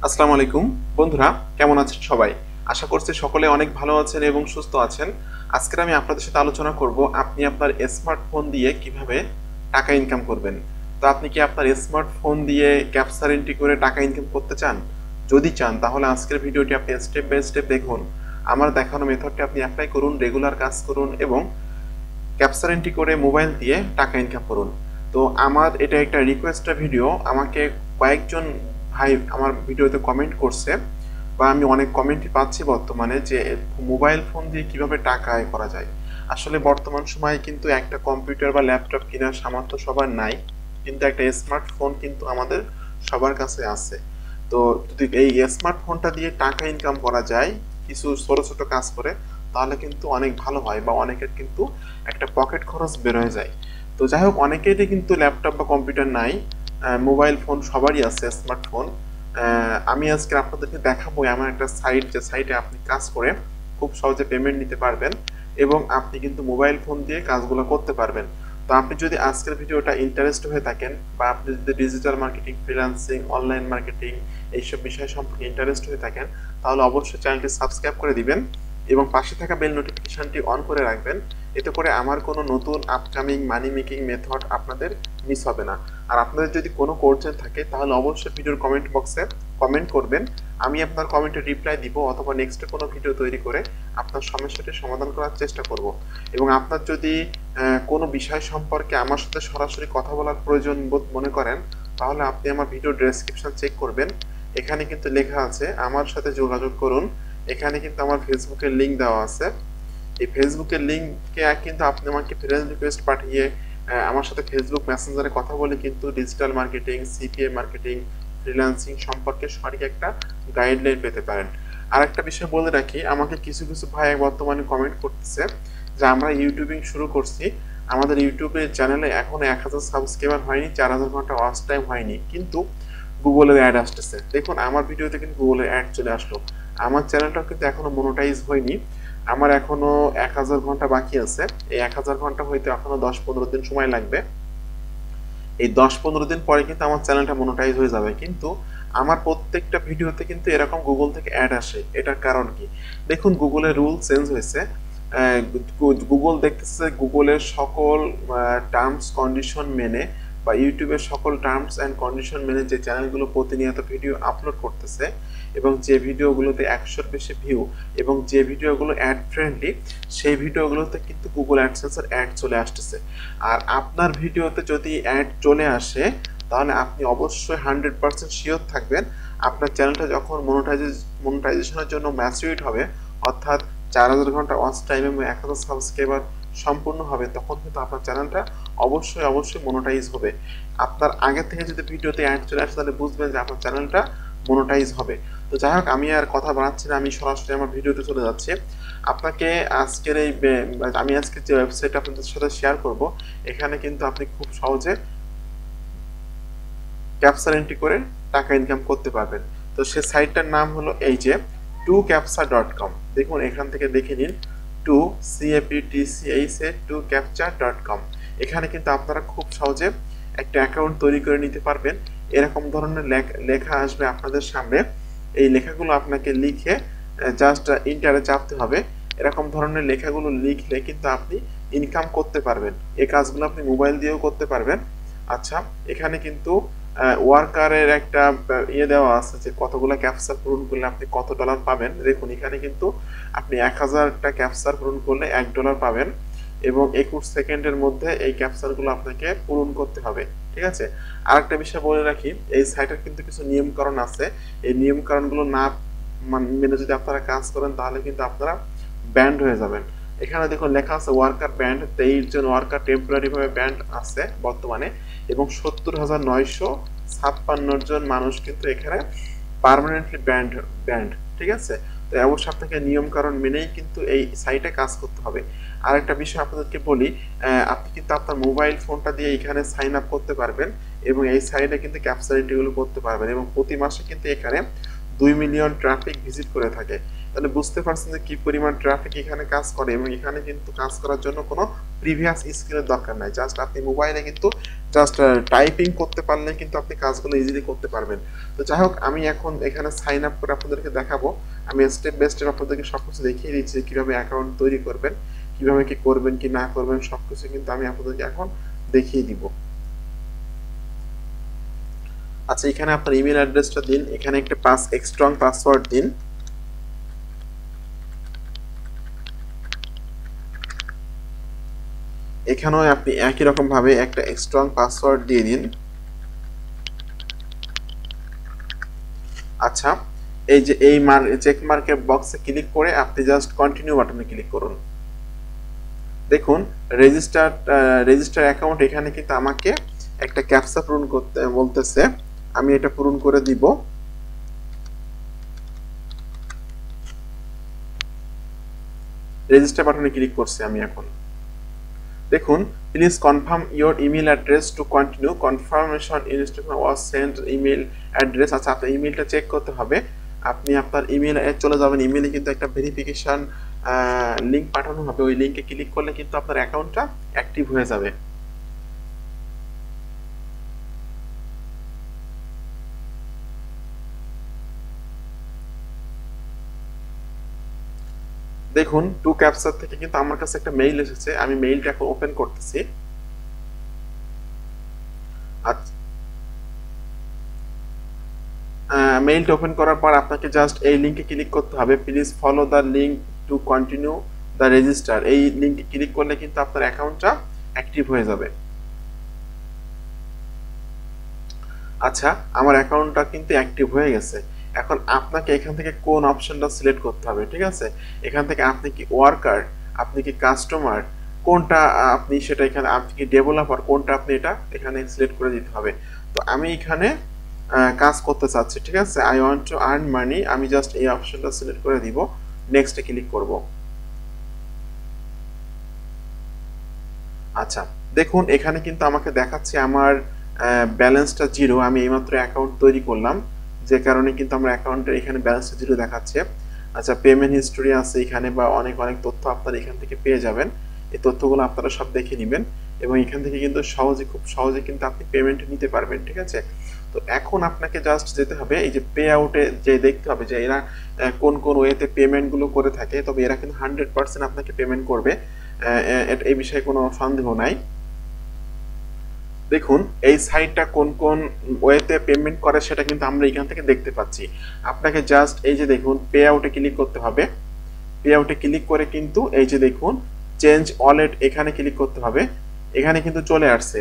আসসালামু আলাইকুম বন্ধুরা, কেমন আছেন সবাই? আশা করছি সকলে অনেক ভালো আছেন এবং সুস্থ আছেন। আজকে আমি আপনাদের সাথে আলোচনা করব আপনি আপনার স্মার্টফোন দিয়ে কিভাবে টাকা ইনকাম করবেন। তো আপনি কি আপনার স্মার্টফোন দিয়ে ক্যাপচার এন্ট্রি করে টাকা ইনকাম করতে চান? যদি চান তাহলে আজকের ভিডিওটি আপনি স্টেপ বাই স্টেপ দেখুন। আমার দেখানো মেথডটি আপনি অ্যাপ্লাই করুন, রেগুলার কাজ করুন এবং ক্যাপচার এন্ট্রি করে মোবাইল দিয়ে টাকা ইনকাম করুন। তো আমার এটা একটা রিকোয়েস্টের ভিডিও। আমাকে কয়েকজন ভাই আমার ভিডিওতে কমেন্ট করছে বা আমি অনেক কমেন্টই পাচ্ছি বর্তমানে যে মোবাইল ফোন দিয়ে কিভাবে টাকা আয় করা যায়। আসলে বর্তমান সময়ে কিন্তু একটা কম্পিউটার বা ল্যাপটপ কেনার সামর্থ্য সবার নাই, কিন্তু একটা স্মার্টফোন কিন্তু আমাদের সবার কাছে আছে। তো যদি এই স্মার্টফোনটা দিয়ে টাকা ইনকাম করা যায় কিছু ছোট ছোট কাজ করে, তাহলে কিন্তু অনেক ভালো হয় বা অনেকের কিন্তু একটা পকেট খরচ বের হয়ে যায়। তো যাই হোক, অনেকেরই কিন্তু ল্যাপটপ বা কম্পিউটার নাই, মোবাইল ফোন সবারই আছে, স্মার্টফোন। আমি আজকে আপনাদেরকে দেখাবো এমন একটা সাইট, যে সাইটে আপনি কাজ করে খুব সহজে পেমেন্ট নিতে পারবেন এবং আপনি কিন্তু মোবাইল ফোন দিয়ে কাজগুলো করতে পারবেন। তো আপনি যদি আজকের ভিডিওটা ইন্টারেস্ট হয়ে থাকেন বা আপনি যদি digital marketing, freelancing, online marketing এইসব বিষয় সম্পর্কে ইন্টারেস্ট হয়ে থাকেন, তাহলে অবশ্যই চ্যানেলটি সাবস্ক্রাইব করে দিবেন এবং পাশে থাকা বেল নোটিফিকেশনটি অন করে রাখবেন। এতে করে আমার কোনো নতুন আপকামিং মানি মেকিং মেথড আপনাদের মিস হবে না। আর আপনাদের যদি কোনো কোয়েশ্চেন থাকে তাহলে অবশ্যই ভিডিওর কমেন্ট বক্সে কমেন্ট করবেন। আমি আপনার কমেন্টে রিপ্লাই দিব অথবা নেক্সট কোনো ভিডিও তৈরি করে আপনার সমস্যাটি সমাধান করার চেষ্টা করব। এবং আপনার যদি কোনো বিষয় সম্পর্কে আমার সাথে সরাসরি কথা বলার প্রয়োজন বোধ মনে করেন, তাহলে আপনি আমার ভিডিও ডেসক্রিপশন চেক করবেন। এখানে কিন্তু লেখা আছে আমার সাথে যোগাযোগ করুন। এখানে কিন্তু আমার ফেসবুকের লিঙ্ক দেওয়া আছে। এই ফেসবুকের লিঙ্কে কিন্তু আপনি আমাকে ফ্রেন্ড রিকোয়েস্ট পাঠিয়ে আমার সাথে ফেসবুক মেসেঞ্জারে কথা বলে কিন্তু digital marketing, CPA marketing, freelancing সম্পর্কে সঠিক একটা গাইডলাইন পেতে পারেন। আর একটা বিষয় বলে রাখি, আমাকে কিছু কিছু ভাই বর্তমানে কমেন্ট করতেছে যে আমরা ইউটিউবিং শুরু করছি, আমাদের ইউটিউবের চ্যানেলে এখনো 1000 সাবস্ক্রাইবার হয়নি, 4000 ঘন্টা ওয়াচ টাইম হয়নি, কিন্তু গুগলের অ্যাড আসতেছে। দেখুন আমার ভিডিওতে কিন্তু গুগলের অ্যাড চলে আসলো। আমার চ্যানেলটাও কিন্তু এখনো মনোটাইজ হয়নি, আমার এখনো 1000 ঘন্টা বাকি আছে। এই 1000 ঘন্টা হইতে এখনো 10-15 দিন সময় লাগবে। এই 10-15 দিন পরে কিন্তু আমার চ্যানেলটা মনোটাইজ হয়ে যাবে। কিন্তু আমার প্রত্যেকটা ভিডিওতে কিন্তু এরকম গুগল থেকে অ্যাড আসে। এটার কারণ কি? দেখুন গুগলের রুল চেঞ্জ হয়েছে। গুগল দেখতেছে গুগলের সকল টার্মস কন্ডিশন মেনে বা ইউটিউবের সকল টার্মস অ্যান্ড কন্ডিশন মেনে যে চ্যানেলগুলো প্রতিনিয়ত ভিডিও আপলোড করতেছে এবং যে ভিডিওগুলোতে 100-র বেশি ভিউ এবং যে ভিডিওগুলো অ্যাড ফ্রেন্ডলি, সেই ভিডিওগুলোতে কিন্তু গুগল অ্যাডসেন্সের অ্যাড চলে আসতেছে। আর আপনার ভিডিওতে যদি অ্যাড চলে আসে, তাহলে আপনি অবশ্যই 100% শিওর থাকবেন আপনার চ্যানেলটা যখন মনিটাইজেশনের জন্য ম্যাচিউরড হবে, অর্থাৎ 4000 ঘন্টা ওয়াচ টাইম এবং 1000 সাবস্ক্রাইবার সম্পূর্ণ হবে, তখন কিন্তু আপনার চ্যানেলটা অবশ্যই অবশ্যই মনোটাইজ হবে। আপনার আগে থেকে যদি ভিডিওতে অ্যাড চলে আসে, তাহলে বুঝবেন যে আপনার চ্যানেলটা মনোটাইজ হবে। তো যাই হোক, আমি আর কথা বাড়াচ্ছি না, আমি সরাসরি আমার ভিডিওতে চলে যাচ্ছি। আপনাকে আজকের আমি আজকে যে ওয়েবসাইট আপনাদের সাথে শেয়ার করব, এখানে কিন্তু আপনি খুব সহজে ক্যাপচার এন্ট্রি করে টাকা ইনকাম করতে পারবেন। তো সে সাইটটার নাম হলো এই যে 2captcha.com। দেখুন এখান থেকে দেখে নিন, 2captcha.com। এখানে কিন্তু আপনারা খুব সহজে একটা অ্যাকাউন্ট তৈরি করে নিতে পারবেন। এরকম ধরনের লেখা আসবে আপনাদের সামনে। এই লেখাগুলো আপনাকে লিখে জাস্ট ইন্টারে চাপতে হবে। এরকম ধরনের লেখাগুলো লিখলে কিন্তু আপনি ইনকাম করতে পারবেন। এই কাজগুলো আপনি মোবাইল দিয়েও করতে পারবেন। আচ্ছা, এখানে কিন্তু ওয়ার্কারের একটা দেওয়া আছে যে কতগুলো ক্যাপচার পূরণ করলে আপনি কত ডলার পাবেন। দেখুন এখানে কিন্তু আপনি 1000টা ক্যাপচার পূরণ করলে $1 পাবেন এবং 21 সেকেন্ডের মধ্যে এই ক্যাপচারগুলো আপনাকে পূরণ করতে হবে। ঠিক আছে। আরেকটা বিষয় বলে রাখি, এই সাইটের কিন্তু কিছু নিয়মকানুন আছে। এই নিয়মকানুনগুলো না মেনে যদি আপনারা কাজ করেন, তাহলে কিন্তু আপনারা ব্যান্ড হয়ে যাবেন। এখানে দেখুন লেখা আছে ওয়ার্কার ব্যান্ড, 23 জন ওয়ার্কার টেম্পোরারি ভাবে ব্যান্ড আছে বর্তমানে এবং 70,956 জন মানুষ কিন্তু এখানে পার্মানেন্টলি ব্যান্ড। ঠিক আছে। তো অবশ্যই আপনাকে নিয়ম কারণ মেনেই কিন্তু এই সাইটে কাজ করতে হবে। আর একটা বিষয় আপনাদেরকে বলি, আপনি কিন্তু আপনার মোবাইল ফোনটা দিয়ে এখানে সাইন আপ করতে পারবেন এবং এই সাইটে কিন্তু ক্যাপচার এন্ট্রিগুলো করতে পারবেন এবং প্রতি মাসে কিন্তু এখানে 2 মিলিয়ন ট্রাফিক ভিজিট করে থাকে। তাহলে বুঝতে পারছেন যে কি পরিমাণ ট্রাফিক এখানে কাজ করে এবং এখানে কিন্তু কাজ করার জন্য কোনো প্রিভিয়াস স্কিলের দরকার নাই, জাস্ট আপনি মোবাইলে কিন্তু জাস্ট টাইপিং করতে পারলে কিন্তু আপনি কাজগুলো ইজিলি করতে পারবেন। তো যাই হোক, আমি এখন এখানে সাইন আপ করে আপনাদেরকে দেখাবো। আমি স্টেপ বাই স্টেপ আপনাদেরকে সবকিছু দেখিয়ে দিচ্ছি কিভাবে অ্যাকাউন্ট তৈরি করবেন, কিভাবে কি করবেন কি না করবেন সবকিছু কিন্তু আমি আপনাদেরকে এখন দেখিয়ে দিব। আচ্ছা, এখানে আপনার ইমেল অ্যাড্রেসটা দিন, এখানে একটা স্ট্রং পাসওয়ার্ড দিন। এখানেও আপনি একই রকম ভাবে একটা স্ট্রং পাসওয়ার্ড দিয়ে দিন। আচ্ছা, এই যে এই চেক মার্কের বক্সে ক্লিক করে আপনি জাস্ট কন্টিনিউ বাটনে ক্লিক করুন। দেখুন রেজিস্টার অ্যাকাউন্ট, এখানে কিন্তু আমাকে একটা ক্যাপচা পূরণ করতে বলতেছে, আমি এটা পূরণ করে দিব। রেজিস্টার বাটনে ক্লিক করছি আমি এখন। দেখুন, please confirm your email address to continue, confirmation instruction was sent email address. আচ্ছা, আপনার ইমেলটা চেক করতে হবে। আপনি আপনার ইমেলে চলে যাবেন, ইমেলে কিন্তু একটা ভেরিফিকেশন লিঙ্ক পাঠানো হবে, ওই লিঙ্কে ক্লিক করলে কিন্তু আপনার অ্যাকাউন্টটা অ্যাক্টিভ হয়ে যাবে। দেখুন, টু ক্যাপচার থেকে কিন্তু আমার কাছে একটা মেইল এসেছে, আমি মেইলটা এখন ওপেন করতেছি। আচ্ছা, মেইলটা ওপেন করার পর আপনাকে জাস্ট এই লিঙ্কে ক্লিক করতে হবে, please follow the link to continue the register. এই লিঙ্কে ক্লিক করলে কিন্তু আপনার অ্যাকাউন্টটা অ্যাক্টিভ হয়ে যাবে। আচ্ছা, আমার অ্যাকাউন্টটা কিন্তু অ্যাক্টিভ হয়ে গেছে। এখন আপনাকে এখান থেকে কোন অপশনটা সিলেক্ট করতে হবে, ঠিক আছে? এখান থেকে আপনি কি ওয়ার্কার, আপনি কি কাস্টমার, কোনটা আপনি সেটা এখানে, আপনি কি ডেভেলপার, কোনটা আপনি এটা এখানে সিলেক্ট করে দিতে হবে। তো আমি এখানে কাজ করতে চাচ্ছি, ঠিক আছে? I want to earn money, আমি জাস্ট এই অপশনটা সিলেক্ট করে দিব, নেক্সটে ক্লিক করব। আচ্ছা, দেখুন এখানে কিন্তু আমাকে দেখাচ্ছে আমার ব্যালেন্সটা জিরো, আমি এইমাত্র অ্যাকাউন্ট তৈরি করলাম, যে কারণে কিন্তু আমার অ্যাকাউন্টের এখানে ব্যালেন্সটা জিরো দেখাচ্ছে। আচ্ছা, পেমেন্ট হিস্টোরি আছে এখানে, বা অনেক অনেক তথ্য আপনারা এখান থেকে পেয়ে যাবেন। এই তথ্যগুলো আপনারা সব দেখে নেবেন এবং এখান থেকে কিন্তু খুব সহজে কিন্তু আপনি পেমেন্ট নিতে পারবেন, ঠিক আছে? তো এখন আপনাকে জাস্ট যেতে হবে এই যে পে আউটে, যে দেখতে হবে যে এরা কোন কোন ওয়েতে পেমেন্টগুলো করে থাকে, তবে এরা কিন্তু 100% আপনাকে পেমেন্ট করবে, এই বিষয়ে কোনো সন্দেহ নাই। দেখুন, এই সাইটটা কোন কোন ওয়েতে পেমেন্ট করে সেটা কিন্তু আমরা এখান থেকে দেখতে পাচ্ছি। আপনাকে জাস্ট এই যে দেখুন পে আউটে ক্লিক করতে হবে। পে আউটে ক্লিক করে কিন্তু এই যে দেখুন চেঞ্জ ওয়ালেট, এখানে ক্লিক করতে হবে। এখানে কিন্তু চলে আসছে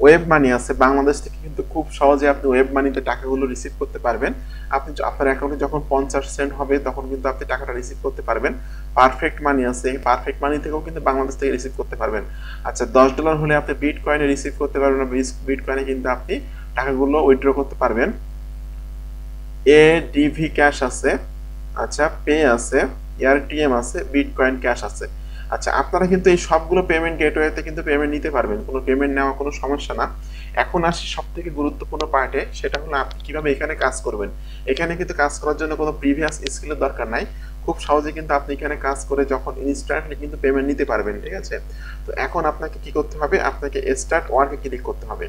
ওয়েব মানি আছে, বাংলাদেশ থেকে কিন্তু খুব সহজে আপনি ওয়েব মানিতে টাকাগুলো রিসিভ করতে পারবেন। আপনি আপনার অ্যাকাউন্টে যখন 50 সেন্ট হবে তখন কিন্তু আপনি টাকাটা রিসিভ করতে পারবেন। পারফেক্ট মানি আছে, পারফেক্ট মানি থেকেও কিন্তু বাংলাদেশ থেকে রিসিভ করতে পারবেন। আচ্ছা, $10 হলে আপনি বিটকয়েনে রিসিভ করতে পারবেন, বিটকয়েনে কিন্তু আপনি টাকাগুলো উইথড্র করতে পারবেন। এডিভি ক্যাশ আছে, আচ্ছা পে আছে, এআরটিএম আছে, বিটকয়েন ক্যাশ আছে। আচ্ছা, আপনারা কিন্তু এই সবগুলো পেমেন্ট গেটওয়েতে কিন্তু পেমেন্ট নিতে পারবেন, কোনো পেমেন্ট নেওয়া কোনো সমস্যা না। এখন আসি সব থেকে গুরুত্বপূর্ণ পার্টে, সেটা হলো আপনি কিভাবে এখানে কাজ করবেন। এখানে কিন্তু কাজ করার জন্য কোনো প্রিভিয়াস স্কিলের দরকার নাই, খুব সহজে কিন্তু আপনি এখানে কাজ করে যখন ইনস্ট্যান্টলি কিন্তু পেমেন্ট নিতে পারবেন, ঠিক আছে? তো এখন আপনাকে কি করতে হবে, আপনাকে স্টার্ট ওয়ার্কে ক্লিক করতে হবে।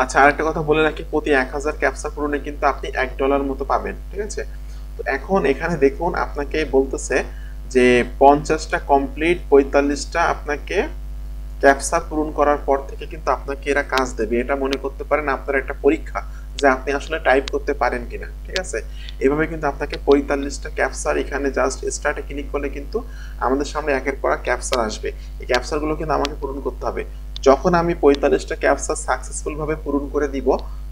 আচ্ছা, আরেকটা কথা বলে রাখি, প্রতি 1000 ক্যাপচা পূরণে কিন্তু আপনি $1 মতো পাবেন, ঠিক আছে? তো এখন এখানে দেখুন আপনাকে বলতেছে যে 50টা কমপ্লিট, 45টা আপনাকে ক্যাপচা পূরণ করার পর থেকে কিন্তু আপনাকে এরা কাজ দেবে। এটা মনে করতে পারেন আপনার একটা পরীক্ষা, যে আপনি আসলে টাইপ করতে পারেন কিনা, ঠিক আছে? এভাবে কিন্তু আপনাকে 45টা ক্যাপচার, এখানে জাস্ট স্টার্টে ক্লিক করলে কিন্তু আমাদের সামনে একের পর এক ক্যাপচার আসবে। এই ক্যাপচারগুলো কিন্তু আমাকে পূরণ করতে হবে। যখন আমি 45টা ক্যাপচার সাকসেসফুল ভাবে পূরণ করে দিব,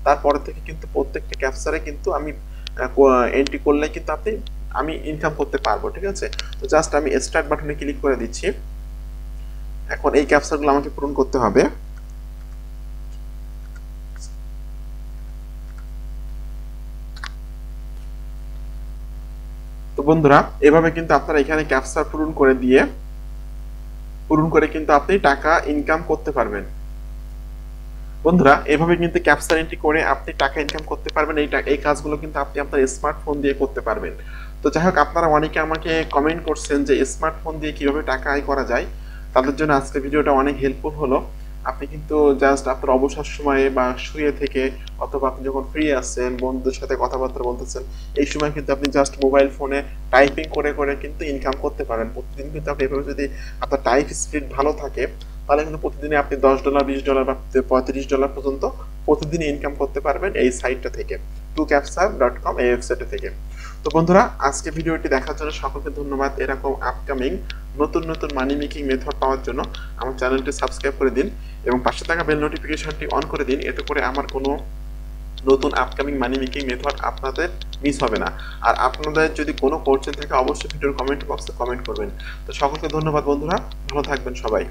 তারপরে থেকে কিন্তু প্রত্যেকটা ক্যাপচারে কিন্তু আমি এন্ট্রি করলে কিন্তু আমি ইনকাম করতে পারবো, ঠিক আছে? তো জাস্ট আমি স্টার্ট বাটনে ক্লিক করে দিচ্ছি। এখন এই ক্যাপচারগুলো আমাকে পূরণ করতে হবে। তো বন্ধুরা, এভাবে কিন্তু আপনারা এখানে ক্যাপচার পূরণ করে কিন্তু আপনি টাকা ইনকাম করতে পারবেন। বন্ধুরা, এভাবে কিন্তু ক্যাপচার এন্ট্রি করে আপনি টাকা ইনকাম করতে পারবেন। এই কাজগুলো কিন্তু আপনি আপনার স্মার্টফোন দিয়ে করতে পারবেন। তো যাই হোক, আপনারা অনেকে আমাকে কমেন্ট করছেন যে স্মার্টফোন দিয়ে কিভাবে টাকা আয় করা যায়। তাদের জন্য আজকের ভিডিওটা অনেক হেল্পফুল হলো। আপনি কিন্তু জাস্ট আপনার অবসর সময়ে বা শুয়ে থেকে, অথবা আপনি যখন ফ্রি আছেন, বন্ধুদের সাথে কথাবার্তা বলতেছেন, এই সময় কিন্তু আপনি জাস্ট মোবাইল ফোনে টাইপিং করে করে কিন্তু ইনকাম করতে পারেন। প্রতিদিন কিন্তু আপনি এভাবে যদি আপনার টাইপ স্পিড ভালো থাকে, তাহলে কিন্তু প্রতিদিনে আপনি $10, $20 বা $35 পর্যন্ত প্রতিদিন ইনকাম করতে পারবেন এই সাইটটা থেকে, tucapsar.com, এই ওয়েবসাইট থেকে। তো বন্ধুরা, আজকে ভিডিওটি দেখার জন্য সকলকে ধন্যবাদ। এরকম আপকামিং নতুন নতুন মানি মেকিং মেথড পাওয়ার জন্য আমার চ্যানেলটি সাবস্ক্রাইব করে দিন এবং পাশে থাকা বেল নোটিফিকেশনটি অন করে দিন। এতে করে আমার কোনো নতুন আপকামিং মানি মেকিং মেথড আপনাদের মিস হবে না। আর আপনাদের যদি কোনো কোশ্চেন থাকে অবশ্যই ভিডিওর কমেন্ট বক্সে কমেন্ট করবেন। তো সকলকে ধন্যবাদ বন্ধুরা, ভালো থাকবেন সবাই।